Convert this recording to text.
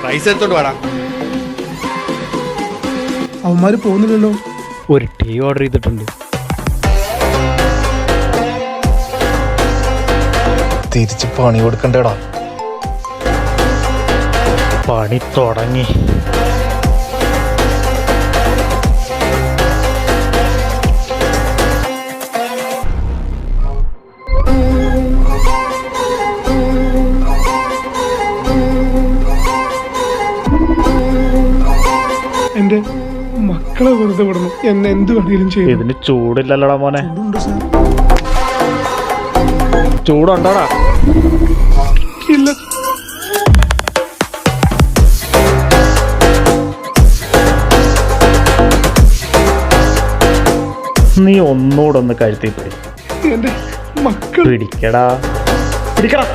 Rice എടുത്തോണ്ട് വാടാ. അവന്മാര് പോകുന്നില്ലല്ലോ. ഒരു ടീ ഓർഡർ ചെയ്തിട്ടുണ്ട്. തിരിച്ച് പണി കൊടുക്കണ്ടേടാ. പണി തുടങ്ങി. എന്റെ മക്കളെ വെറുതെ വിടണം. എന്നെ എന്ത് വേണമെങ്കിലും ചെയ്യും. ഇതിന് ചൂടില്ലല്ലോടാ മോനെ. ചൂടുണ്ട് സാർ. ചൂടുണ്ടോടാ? ഇല്ല. നീ ഒന്നുകൂടെ ഒന്ന് കഴുത്തി പിടി. എന്റെ മക്കൾ പിടിക്കടാ, പിടിക്കടാ.